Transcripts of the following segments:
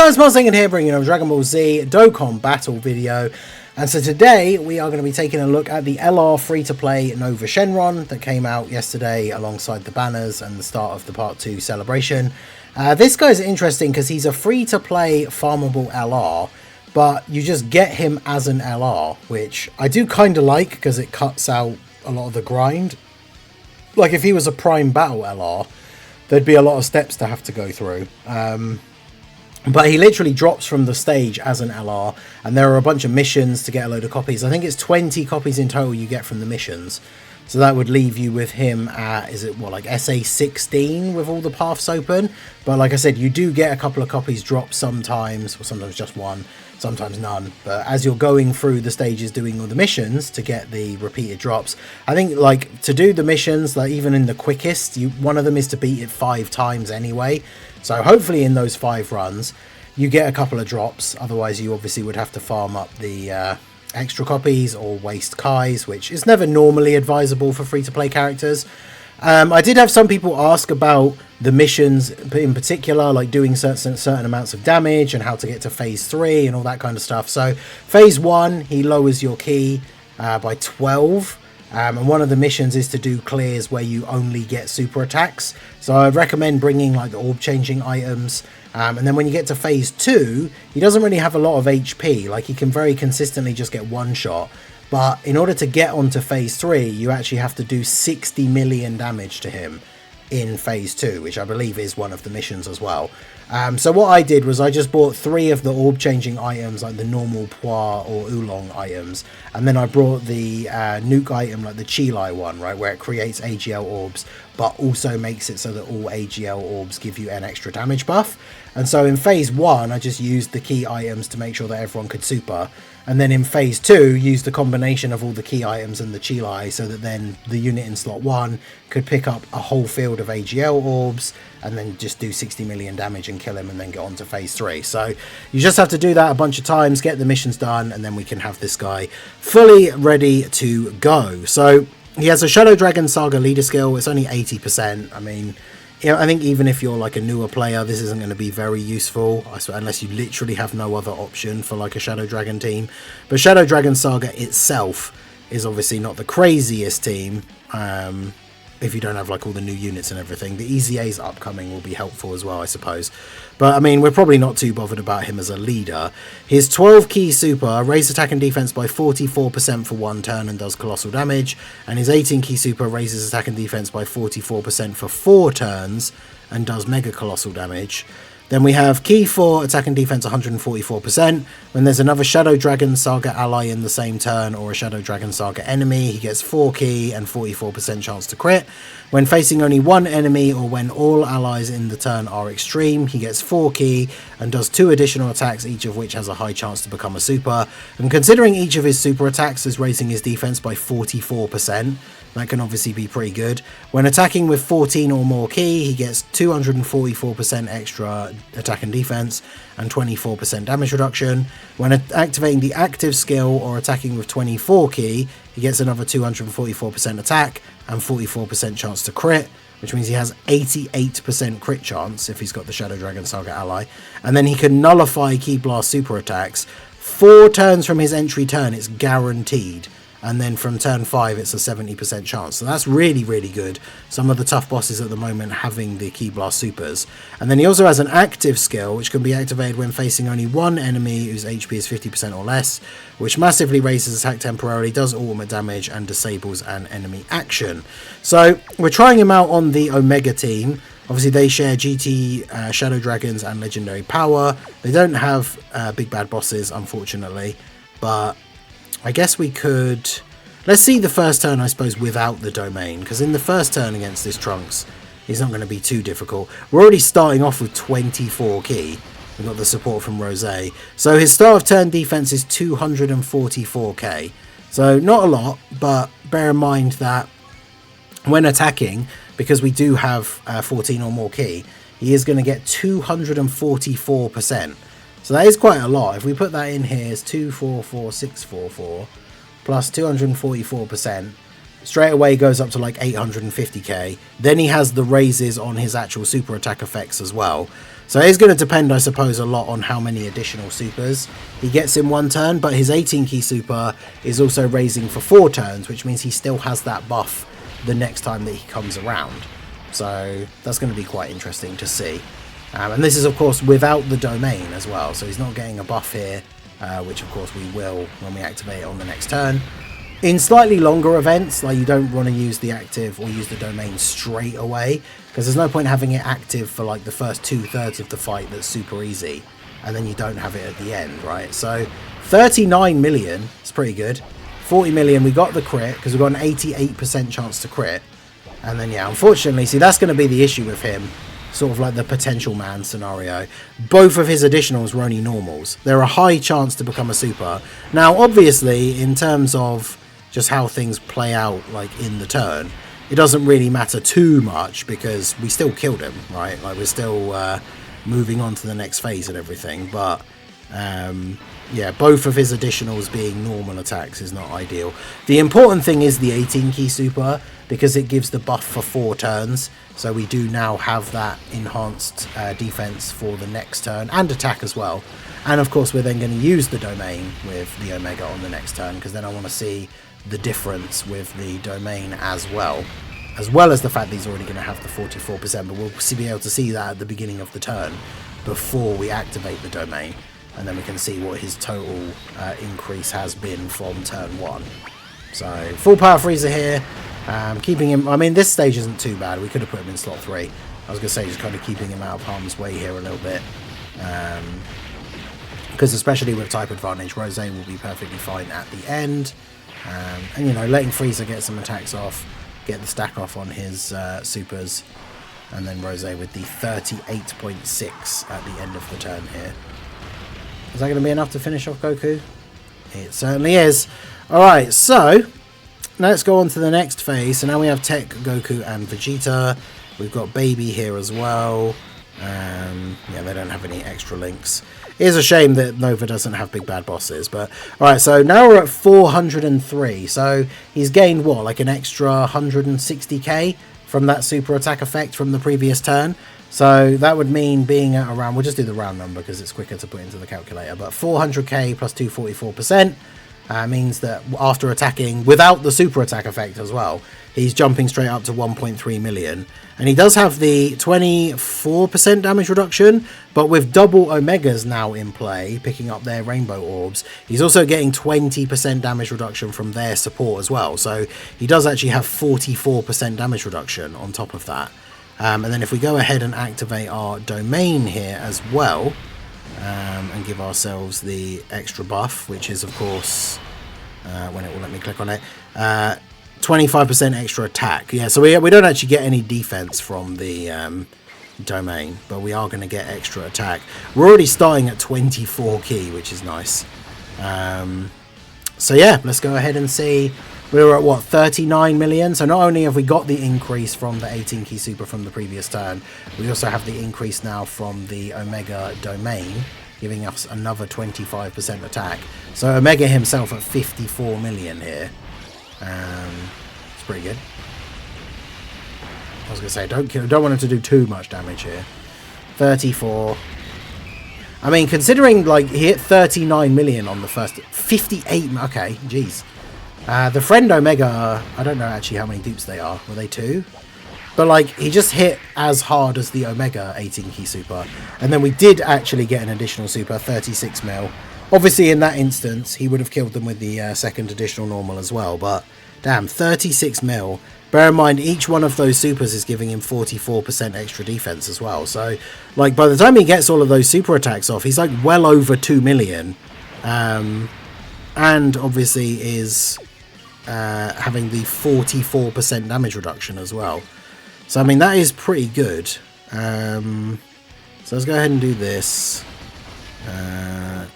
guys, Muzzingan here, bringing you a Dragon Ball Z Dokkan battle video. And so today we are going to be taking a look at the LR free-to-play Nuova Shenron that came out yesterday alongside the banners and the start of the Part 2 celebration. This guy's interesting because he's a free-to-play farmable LR, but you just get him as an LR, which I do kind of like because it cuts out a lot of the grind. Like if he was a prime battle LR, there'd be a lot of steps to have to go through. But he literally drops from the stage as an LR, and there are a bunch of missions to get a load of copies. I think it's 20 copies in total you get from the missions. So that would leave you with him at, is it what, like SA 16 with all the paths open? But like I said, you do get a couple of copies dropped sometimes, or sometimes just one, sometimes none. But as you're going through the stages doing all the missions to get the repeated drops, I think like to do the missions, like even in the quickest, one of them is to beat it 5 times anyway. So hopefully in those 5 runs, you get a couple of drops. Otherwise, you obviously would have to farm up the extra copies or waste Kais, which is never normally advisable for free-to-play characters. I did have some people ask about the missions in particular, like doing certain amounts of damage and how to get to phase 3 and all that kind of stuff. So phase 1, he lowers your ki by 12. And one of the missions is to do clears where you only get super attacks. So I'd recommend bringing like the orb changing items. And then when you get to phase 2, he doesn't really have a lot of HP. Like he can very consistently just get one shot. But in order to get onto phase 3, you actually have to do 60 million damage to him in phase 2, which I believe is one of the missions as well. So what I did was I just bought 3 of the orb changing items, like the normal Poir or Oolong items, and then I brought the nuke item, like the Chilai one, right, where it creates AGL orbs but also makes it so that all AGL orbs give you an extra damage buff. And so in phase 1 I just used the key items to make sure that everyone could super, and then in phase 2 used the combination of all the key items and the Chilai so that then the unit in slot 1 could pick up a whole field of AGL orbs and then just do 60 million damage and kill him and then get on to phase 3. So you just have to do that a bunch of times, get the missions done, and then we can have this guy fully ready to go. So he has a Shadow Dragon Saga leader skill. It's only 80%. I mean, you know, I think even if you're like a newer player, this isn't going to be very useful, unless you literally have no other option for like a Shadow Dragon team. But Shadow Dragon Saga itself is obviously not the craziest team. If you don't have like all the new units and everything. The EZA's upcoming will be helpful as well, I suppose. But I mean, we're probably not too bothered about him as a leader. His 12 key super raises attack and defense by 44% for 1 turn and does colossal damage. And his 18 key super raises attack and defense by 44% for 4 turns and does mega colossal damage. Then we have Key 4, attack and defense 144%. When there's another Shadow Dragon Saga ally in the same turn or a Shadow Dragon Saga enemy, he gets 4 Key and 44% chance to crit. When facing only one enemy or when all allies in the turn are extreme, he gets 4 Key and does 2 additional attacks, each of which has a high chance to become a super. And considering each of his super attacks is raising his defense by 44%, that can obviously be pretty good. When attacking with 14 or more key, he gets 244% extra attack and defense and 24% damage reduction. When activating the active skill or attacking with 24 key, he gets another 244% attack and 44% chance to crit, which means he has 88% crit chance if he's got the Shadow Dragon Saga ally. And then he can nullify Ki Blast super attacks. 4 turns from his entry turn, it's guaranteed. And then from turn 5 it's a 70% chance. So that's really, really good. Some of the tough bosses at the moment having the Ki Blast supers. And then he also has an active skill which can be activated when facing only one enemy whose HP is 50% or less, which massively raises attack temporarily, does ultimate damage and disables an enemy action. So we're trying him out on the Omega team. Obviously they share GT, Shadow Dragons and Legendary Power. They don't have big bad bosses, unfortunately, but I guess we could... Let's see the first turn, I suppose, without the domain, because in the first turn against this Trunks, he's not going to be too difficult. We're already starting off with 24 key. We've got the support from Rose. So his start of turn defense is 244k. So not a lot, but bear in mind that when attacking, because we do have 14 or more key, he is going to get 244%. So that is quite a lot. If we put that in here, it's 244644 plus 244%. Straight away goes up to like 850k. Then he has the raises on his actual super attack effects as well. So it's going to depend, I suppose, a lot on how many additional supers he gets in one turn, but his 18 key super is also raising for 4 turns, which means he still has that buff the next time that he comes around. So that's going to be quite interesting to see. And this is, of course, without the domain as well, so he's not getting a buff here, which, of course, we will when we activate it on the next turn. In slightly longer events, like you don't want to use the active or use the domain straight away, because there's no point having it active for like the first 2/3 of the fight that's super easy, and then you don't have it at the end, right? So 39 million is pretty good. 40 million, we got the crit, because we've got an 88% chance to crit. And then, yeah, unfortunately, see, that's going to be the issue with him, sort of like the potential man scenario. Both of his additionals were only normals. They're a high chance to become a super. Now, obviously, in terms of just how things play out like in the turn, it doesn't really matter too much because we still killed him, right? Like we're still moving on to the next phase and everything, but yeah, both of his additionals being normal attacks is not ideal. The important thing is the 18 key super, because it gives the buff for 4 turns, so we do now have that enhanced defense for the next turn and attack as well. And of course we're then going to use the domain with the Omega on the next turn, because then I want to see the difference with the domain as well as the fact that he's already going to have the 44%, but we'll be able to see that at the beginning of the turn before we activate the domain, and then we can see what his total increase has been from turn 1. So full power freezer here, keeping him, I mean this stage isn't too bad, we could have put him in slot 3. I was going to say just kind of keeping him out of harm's way here a little bit, because especially with type advantage, Rose will be perfectly fine at the end. And you know, letting Freezer get some attacks off, get the stack off on his supers, and then Rose with the 38.6 at the end of the turn here. Is that going to be enough to finish off Goku? It certainly is. Alright, so let's go on to the next phase. So now we have Tech, Goku and Vegeta. We've got Baby here as well. Yeah, they don't have any extra links. It is a shame that Nova doesn't have big bad bosses, but alright, so now we're at 403, so he's gained what, like an extra 160k from that super attack effect from the previous turn. So that would mean being at around, we'll just do the round number because it's quicker to put into the calculator, but 400k plus 244% means that after attacking without the super attack effect as well, he's jumping straight up to 1.3 million. And he does have the 24% damage reduction, but with double Omegas now in play, picking up their rainbow orbs, he's also getting 20% damage reduction from their support as well. So he does actually have 44% damage reduction on top of that. And then if we go ahead and activate our domain here as well, and give ourselves the extra buff, which is of course, when it will let me click on it, 25% extra attack. Yeah, so we don't actually get any defense from the domain, but we are going to get extra attack. We're already starting at 24 key, which is nice. So yeah, let's go ahead and see. We were at what, 39 million? So not only have we got the increase from the 18 key super from the previous turn, we also have the increase now from the Omega domain, giving us another 25% attack. So Omega himself at 54 million here. It's pretty good. I was going to say, don't want him to do too much damage here. 34. I mean, considering like he hit 39 million on the first 58. Okay, jeez. The friend Omega, I don't know actually how many dupes they are. Were they 2? But like he just hit as hard as the Omega 18 key super, and then we did actually get an additional super, 36 mil. Obviously in that instance he would have killed them with the second additional normal as well, but damn, 36 mil. Bear in mind each one of those supers is giving him 44% extra defense as well, so like by the time he gets all of those super attacks off, he's like well over 2 million, and obviously is having the 44% damage reduction as well. So I mean that is pretty good. So let's go ahead and do this. I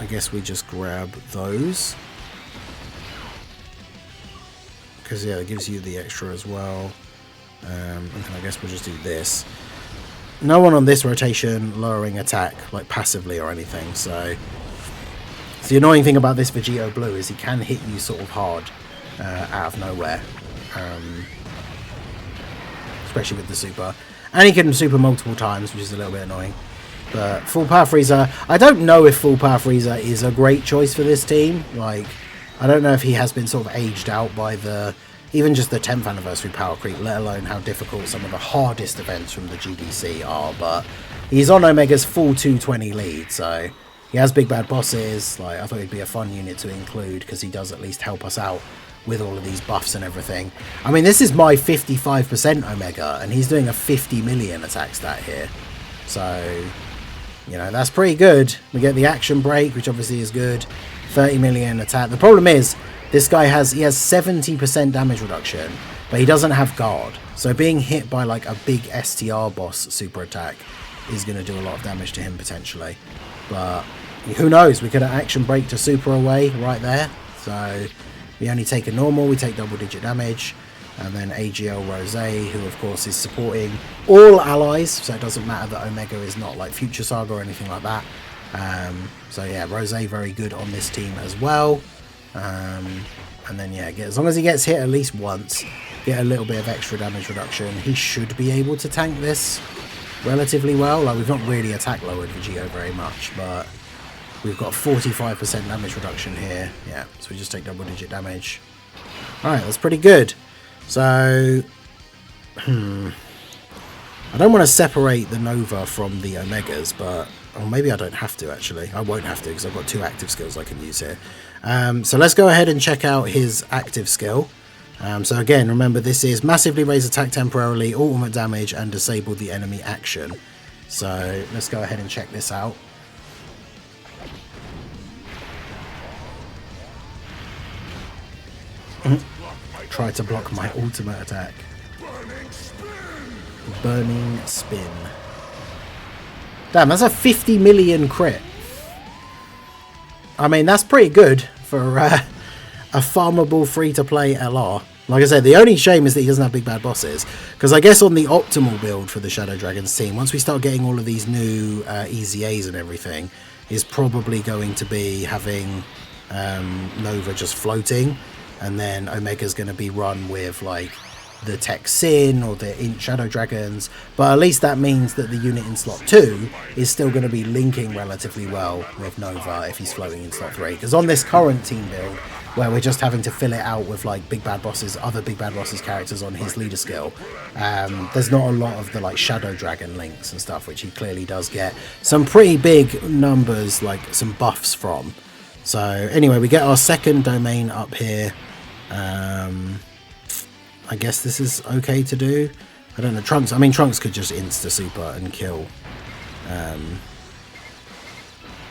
guess we just grab those, because yeah, it gives you the extra as well. And then I guess we'll just do this. No one on this rotation lowering attack like passively or anything, so the annoying thing about this Vegito Blue is he can hit you sort of hard out of nowhere, especially with the super. And he can super multiple times, which is a little bit annoying. But full power Frieza, I don't know if full power Frieza is a great choice for this team. Like, I don't know if he has been sort of aged out by even just the 10th anniversary power creep, let alone how difficult some of the hardest events from the GDC are. But he's on Omega's full 220 lead, so he has big bad bosses. Like, I thought he'd be a fun unit to include because he does at least help us out with all of these buffs and everything. I mean, this is my 55% Omega, and he's doing a 50 million attack stat here. So, you know, that's pretty good. We get the action break, which obviously is good. 30 million attack. The problem is, this guy has 70% damage reduction, but he doesn't have guard. So being hit by like a big STR boss super attack is going to do a lot of damage to him potentially. But who knows? We could action break to super away right there. So we only take a normal, we take double digit damage. And then AGL Rose, who of course is supporting all allies, so it doesn't matter that Omega is not like Future Saga or anything like that. So yeah, Rose very good on this team as well. And then yeah, as long as he gets hit at least once, get a little bit of extra damage reduction, he should be able to tank this relatively well. Like, we've not really attack lowered Vegito very much, but we've got 45% damage reduction here. Yeah, so we just take double digit damage. Alright, that's pretty good. So, I don't want to separate the Nova from the Omegas, but or maybe I don't have to actually. I won't have to because I've got 2 active skills I can use here. So let's go ahead and check out his active skill. So again, remember this is massively raise attack temporarily, ultimate damage, and disable the enemy action. So let's go ahead and check this out. Try to block my ultimate attack. Burning spin. Damn, that's a 50 million crit. I mean, that's pretty good for a farmable free-to-play LR. Like I said, the only shame is that he doesn't have big bad bosses. Because I guess on the optimal build for the Shadow Dragons team, once we start getting all of these new EZAs and everything, is probably going to be having Nova just floating. And then Omega's going to be run with, like, the Tech Sin or the Shadow Dragons. But at least that means that the unit in slot 2 is still going to be linking relatively well with Nova if he's floating in slot 3. Because on this current team build, where we're just having to fill it out with, like, Big Bad Bosses, other Big Bad Bosses characters on his leader skill, there's not a lot of the, like, Shadow Dragon links and stuff, which he clearly does get some pretty big numbers, like, some buffs from. So, anyway, we get our second domain up here. I guess this is okay to do. I don't know, Trunks, I mean, Trunks could just insta-super and kill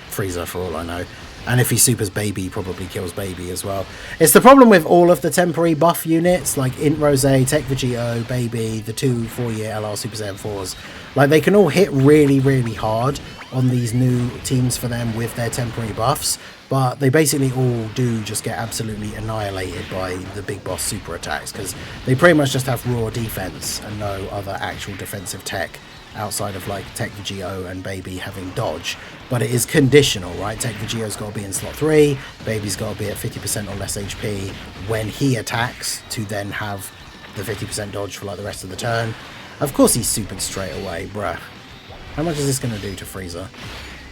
Frieza for all I know. And if he supers Baby, he probably kills Baby as well. It's the problem with all of the temporary buff units, like Int Rose, Tech Vegito, Baby, the 2 4-year LR Super Saiyan 4s. Like, they can all hit really, really hard on these new teams for them with their temporary buffs. But they basically all do just get absolutely annihilated by the big boss super attacks. Because they pretty much just have raw defense and no other actual defensive tech. Outside of, like, Tech Vegito and Baby having dodge. But it is conditional, right? Tech Vegito's got to be in slot 3, Baby's got to be at 50% or less HP when he attacks to then have the 50% dodge for, like, the rest of the turn. Of course he's supered straight away, bruh. How much is this going to do to Frieza?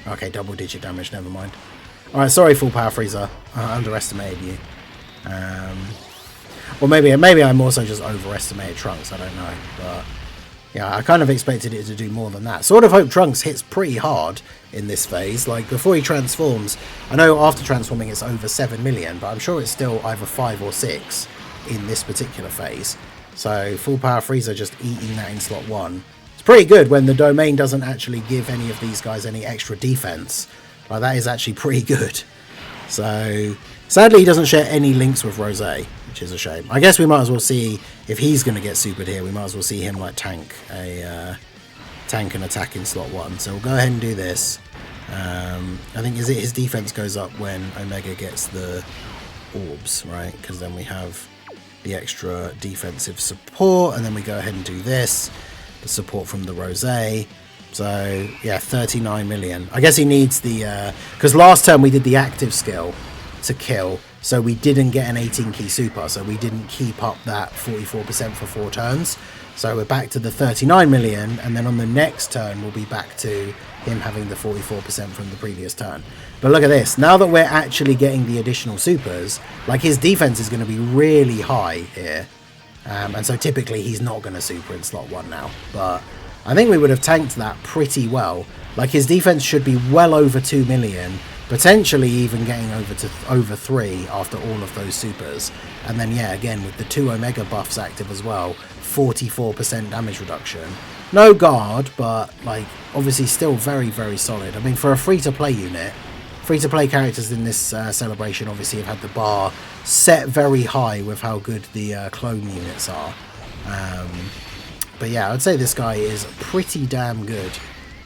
Okay, double digit damage, never mind. Alright, sorry full power Frieza, I underestimated you. Or maybe I'm also just overestimated Trunks, I don't know, but yeah, I kind of expected it to do more than that. Sort of hope Trunks hits pretty hard in this phase. Like, before he transforms, I know after transforming it's over 7 million, but I'm sure it's still either 5 or 6 in this particular phase. So, full power Frieza just eating that in slot 1. It's pretty good when the domain doesn't actually give any of these guys any extra defense. Like, that is actually pretty good. So, sadly he doesn't share any links with Rose, which is a shame. I guess we might as well see if he's going to get supered here. We might as well see him like tank an attack in slot 1. So we'll go ahead and do this. I think his defense goes up when Omega gets the orbs, right? Because then we have the extra defensive support, and then we go ahead and do this, the support from the Rose. So yeah, 39 million. I guess he needs the because last turn we did the active skill to kill, so we didn't get an 18 key super, so we didn't keep up that 44% for 4 turns. So we're back to the 39 million, and then on the next turn we'll be back to him having the 44% from the previous turn. But look at this, now that we're actually getting the additional supers, like his defense is going to be really high here, and so typically he's not going to super in slot 1 now, but I think we would have tanked that pretty well. Like his defense should be well over 2 million, potentially even getting over 3 after all of those supers. And then yeah, again with the 2 Omega buffs active as well, 44% damage reduction. No guard, but like obviously still very, very solid. I mean, for a free-to-play unit, free-to-play characters in this celebration obviously have had the bar set very high with how good the clone units are. But yeah, I'd say this guy is pretty damn good.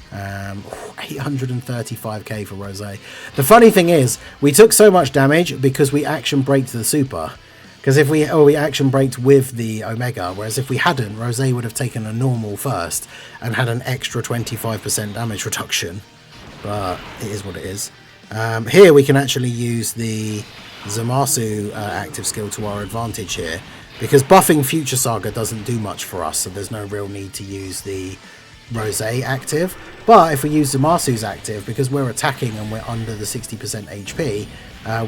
835k for Rose. The funny thing is, we took so much damage because we action braked the super. Because if we action braked with the Omega, whereas if we hadn't, Rose would have taken a normal first and had an extra 25% damage reduction. But it is what it is. Here we can actually use the Zamasu active skill to our advantage here, because buffing Future Saga doesn't do much for us, so there's no real need to use the Rose active. But if we use Zamasu's active, because we're attacking and we're under the 60% HP,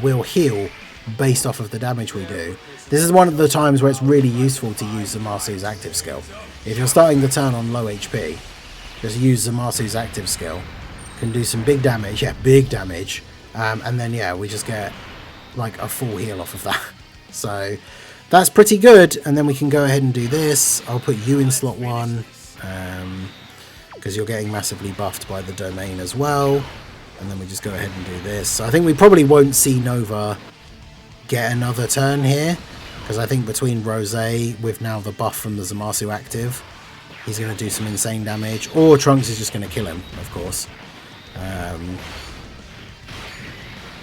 we'll heal based off of the damage we do. This is one of the times where it's really useful to use Zamasu's active skill. If you're starting the turn on low HP, just use Zamasu's active skill. Can do some big damage, yeah, big damage, and then yeah, we just get like a full heal off of that. So that's pretty good. And then we can go ahead and do this. I'll put you in slot 1, because you're getting massively buffed by the domain as well. And then we just go ahead and do this. So I think we probably won't see Nova get another turn here, because I think between Rose with now the buff from the Zamasu active, he's going to do some insane damage, or Trunks is just going to kill him, of course.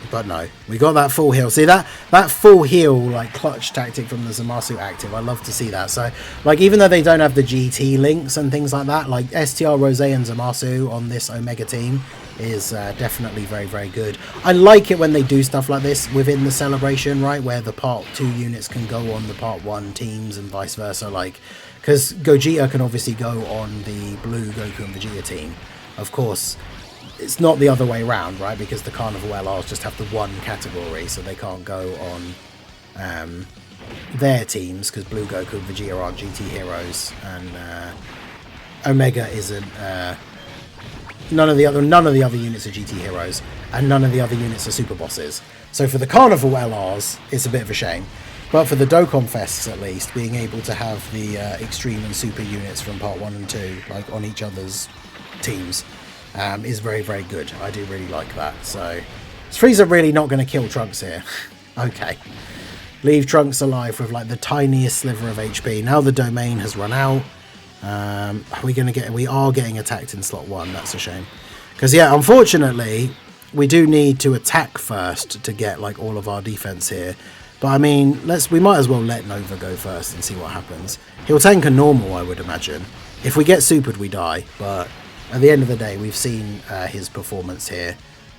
But no, we got that full heal. See that full heal, like clutch tactic from the Zamasu active, I love to see that. So like, even though they don't have the GT links and things like that, like STR, Rose and Zamasu on this Omega team is definitely very, very good. I like it when they do stuff like this within the celebration, right, where the part 2 units can go on the part 1 teams and vice versa, like, because Gogeta can obviously go on the blue Goku and Vegeta team. Of course, it's not the other way around, right, because the Carnival LRs just have the 1 category, so they can't go on their teams, because Blue Goku and Vegeta aren't GT heroes, and Omega isn't. None of the other units are GT heroes, and none of the other units are super bosses. So for the Carnival LRs, it's a bit of a shame. But for the Dokkan Fests, at least, being able to have the extreme and super units from part 1 and 2, like on each other's teams, is very, very good. I do really like that. So is Frieza really not going to kill Trunks here? Okay. Leave Trunks alive with like the tiniest sliver of HP. Now the domain has run out. We are getting attacked in slot 1. That's a shame. Because yeah, unfortunately, we do need to attack first to get like all of our defense here. But I mean, we might as well let Nova go first and see what happens. He'll tank a normal, I would imagine. If we get supered, we die. But at the end of the day, we've seen his performance here.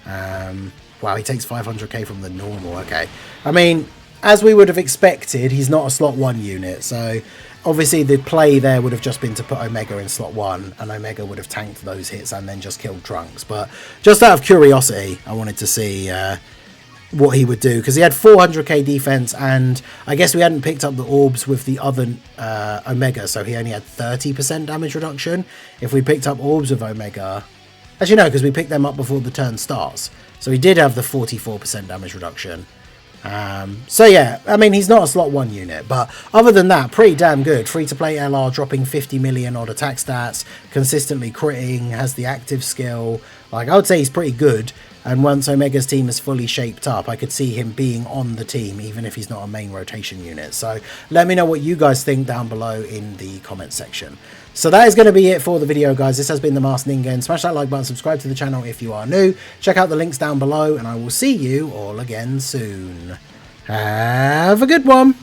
Wow, he takes 500k from the normal. Okay. I mean, as we would have expected, he's not a slot 1 unit. So obviously the play there would have just been to put Omega in slot 1, and Omega would have tanked those hits and then just killed Trunks. But just out of curiosity, I wanted to see what he would do, because he had 400k defense, and I guess we hadn't picked up the orbs with the other Omega, so he only had 30% damage reduction. If we picked up orbs with Omega, actually no, because we picked them up before the turn starts, so he did have the 44% damage reduction. So yeah, I mean, he's not a slot 1 unit, but other than that, pretty damn good. Free to play LR, dropping 50 million odd attack stats, consistently critting, has the active skill. Like, I would say he's pretty good. And once Omega's team is fully shaped up, I could see him being on the team, even if he's not a main rotation unit. So let me know what you guys think down below in the comment section. So that is going to be it for the video, guys. This has been the Masked Ningen. Smash that like button, subscribe to the channel if you are new. Check out the links down below, and I will see you all again soon. Have a good one.